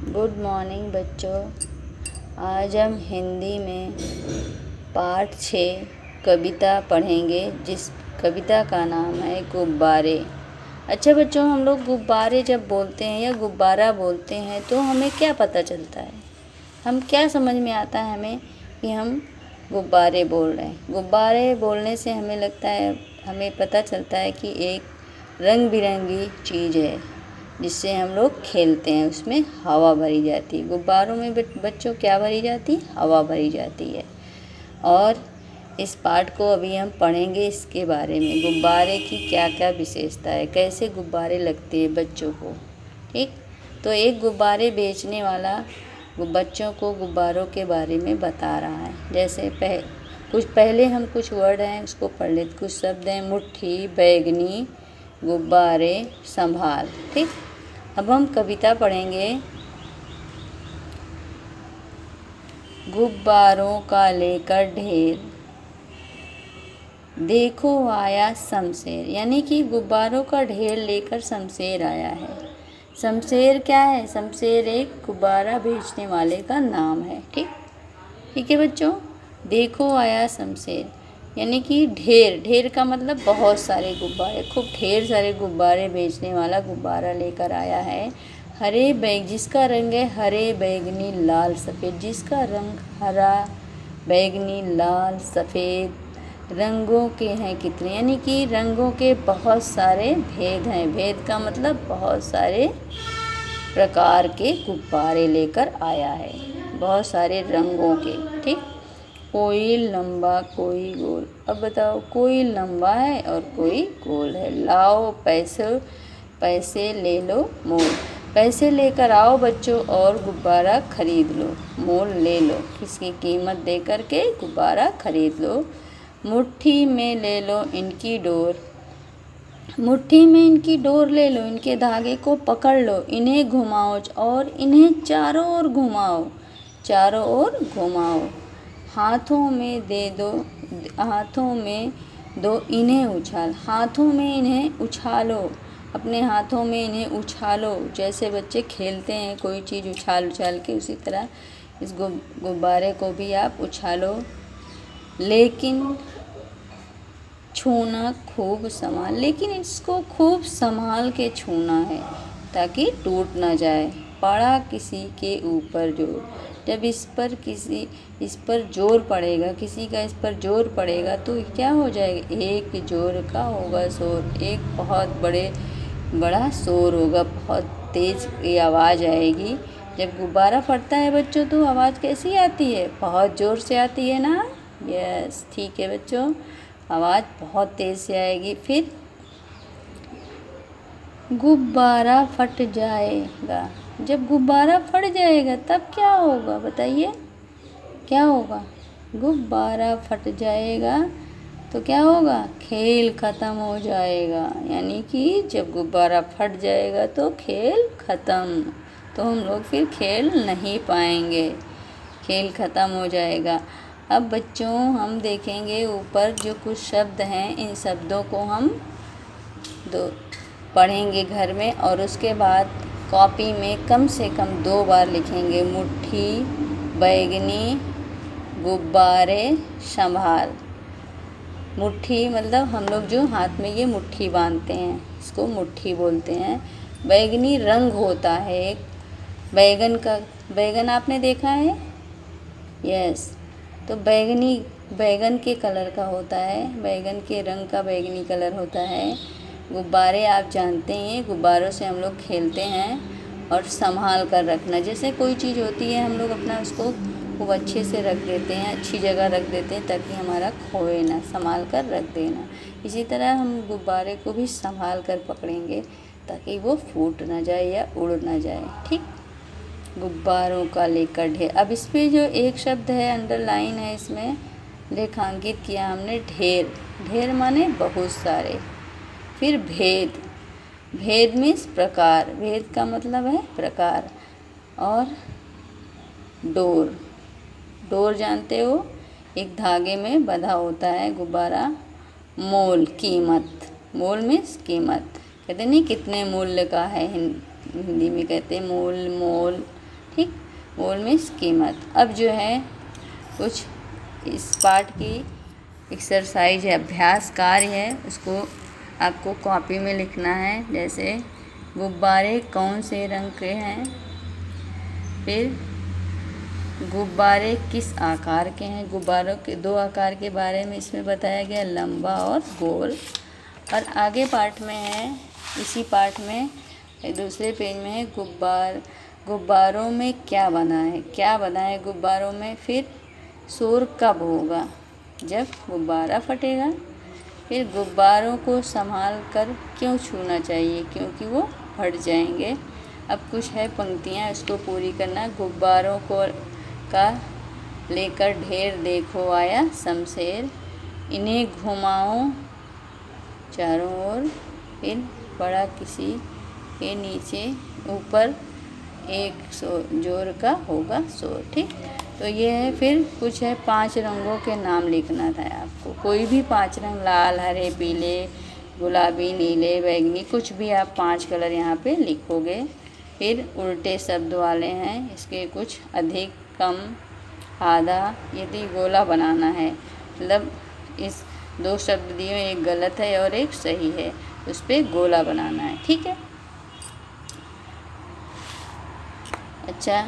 Good morning बच्चों। आज हम हिंदी में पाठ 6 कविता पढ़ेंगे, जिस कविता का नाम है गुब्बारे। अच्छा बच्चों, हम लोग गुब्बारे जब बोलते हैं या गुब्बारा बोलते हैं तो हमें क्या पता चलता है? हम क्या समझ में आता है हमें कि हम गुब्बारे बोल रहे हैं? गुब्बारे बोलने से हमें लगता है, हमें पता चलता है कि एक रंग बिरंगी चीज़ है जिससे हम लोग खेलते हैं, उसमें हवा भरी जाती है। गुब्बारों में बच्चों क्या भरी जाती है? हवा भरी जाती है। और इस पाठ को अभी हम पढ़ेंगे, इसके बारे में गुब्बारे की क्या क्या विशेषता है, कैसे गुब्बारे लगते हैं बच्चों को। ठीक, तो एक गुब्बारे बेचने वाला बच्चों को गुब्बारों के बारे में बता रहा है। जैसे पहले हम कुछ वर्ड हैं उसको पढ़ लेते। कुछ शब्द हैं: मुट्ठी, बैगनी, गुब्बारे, संभाल। ठीक, अब हम कविता पढ़ेंगे। गुब्बारों का लेकर ढेर, देखो आया शमशेर। यानी कि गुब्बारों का ढेर लेकर शमशेर आया है। शमशेर क्या है? शमशेर एक गुब्बारा बेचने वाले का नाम है। ठीक, ठीक है बच्चों। देखो आया शमशेर, यानी कि ढेर, ढेर का मतलब बहुत सारे गुब्बारे, खूब ढेर सारे गुब्बारे बेचने वाला गुब्बारा लेकर आया है। हरे बैग, जिसका रंग है हरे, बैगनी, लाल, सफ़ेद। जिसका रंग हरा, बैगनी, लाल, सफ़ेद रंगों के हैं कितने, यानी कि रंगों के बहुत सारे भेद हैं। भेद का मतलब बहुत सारे प्रकार के गुब्बारे लेकर आया है, बहुत सारे रंगों के। ठीक, कोई लंबा कोई गोल। अब बताओ, कोई लंबा है और कोई गोल है। लाओ पैसे, पैसे ले लो मोल। पैसे लेकर आओ बच्चों और गुब्बारा खरीद लो। मोल ले लो, इसकी कीमत दे कर के गुब्बारा खरीद लो। मुट्ठी में ले लो इनकी डोर, मुट्ठी में इनकी डोर ले लो, इनके धागे को पकड़ लो। इन्हें घुमाओ और इन्हें चारों ओर घुमाओ, चारों ओर घुमाओ। हाथों में दे दो, हाथों में दो इन्हें उछाल। हाथों में इन्हें उछालो, अपने हाथों में इन्हें उछालो। जैसे बच्चे खेलते हैं कोई चीज़ उछाल उछाल के, उसी तरह इस गुब्बारे को भी आप उछालो। लेकिन छूना खूब संभाल, लेकिन इसको खूब संभाल के छूना है ताकि टूट ना जाए। पड़ा किसी के ऊपर जोर, जब इस पर जोर पड़ेगा, किसी का इस पर जोर पड़ेगा तो क्या हो जाएगा? एक जोर का होगा शोर, एक बहुत बड़ा शोर होगा, बहुत तेज़ ये आवाज़ आएगी। जब गुब्बारा फटता है बच्चों तो आवाज़ कैसी आती है? बहुत ज़ोर से आती है ना? यस, ठीक है बच्चों, आवाज़ बहुत तेज़ से आएगी। फिर गुब्बारा फट जाएगा, जब गुब्बारा फट जाएगा तब क्या होगा बताइए? क्या होगा? गुब्बारा फट जाएगा तो क्या होगा? खेल ख़त्म हो जाएगा। यानी कि जब गुब्बारा फट जाएगा तो खेल ख़त्म, तो हम लोग फिर खेल नहीं पाएंगे, खेल ख़त्म हो जाएगा। अब बच्चों हम देखेंगे ऊपर जो कुछ शब्द हैं, इन शब्दों को हम पढ़ेंगे घर में, और उसके बाद कॉपी में कम से कम 2 बार लिखेंगे। मुट्ठी, बैगनी, गुब्बारे, संभाल। मुट्ठी मतलब हम लोग जो हाथ में ये मुट्ठी बांधते हैं, इसको मुट्ठी बोलते हैं। बैगनी रंग होता है एक बैगन का, बैगन आपने देखा है? यस, तो बैगनी बैगन के कलर का होता है, बैगन के रंग का बैगनी कलर होता है। गुब्बारे आप जानते हैं, गुब्बारों से हम लोग खेलते हैं। और संभाल कर रखना, जैसे कोई चीज़ होती है हम लोग अपना उसको खूब अच्छे से रख देते हैं, अच्छी जगह रख देते हैं ताकि हमारा खोए ना, संभाल कर रख देना। इसी तरह हम गुब्बारे को भी संभाल कर पकड़ेंगे ताकि वो फूट ना जाए या उड़ ना जाए। ठीक, गुब्बारों का लेकर ढेर। अब इस पे जो एक शब्द है अंडरलाइन है, इसमें रेखांकित किया हमने, ढेर। ढेर माने बहुत सारे। फिर भेद, भेद मीन्स प्रकार, भेद का मतलब है प्रकार। और डोर, डोर जानते हो, एक धागे में बंधा होता है गुब्बारा। मोल, कीमत, मोल मीन्स कीमत। कहते नहीं कितने मूल्य का है, हिंदी में कहते हैं मोल, मोल। ठीक, मोल मीन्स कीमत। अब जो है कुछ इस पाठ की एक्सरसाइज है, अभ्यास कार्य है, उसको आपको कॉपी में लिखना है। जैसे गुब्बारे कौन से रंग के हैं, फिर गुब्बारे किस आकार के हैं। गुब्बारों के 2 आकार के बारे में इसमें बताया गया, लंबा और गोल। और आगे पाठ में है, इसी पाठ में दूसरे पेज में है गुब्बारों में क्या बना है, क्या बना है गुब्बारों में। फिर शोर कब होगा, जब गुब्बारा फटेगा। फिर गुब्बारों को संभाल कर क्यों छूना चाहिए, क्योंकि वो फट जाएंगे। अब कुछ है पंक्तियाँ, इसको पूरी करना। गुब्बारों को का लेकर ढेर देखो आया शमशेर, इन्हें घुमाओ चारों ओर, फिर पड़ा किसी के नीचे ऊपर एक जोर का होगा शोर। ठीक, तो ये है। फिर कुछ है 5 रंगों के नाम लिखना था आपको, कोई भी 5 रंग, लाल, हरे, पीले, गुलाबी, नीले, बैंगनी, कुछ भी आप 5 कलर यहाँ पे लिखोगे। फिर उल्टे शब्द वाले हैं, इसके कुछ अधिक, कम, आधा। यदि गोला बनाना है, मतलब इस 2 शब्द दिए, एक गलत है और एक सही है, उस पर गोला बनाना है। ठीक है, अच्छा।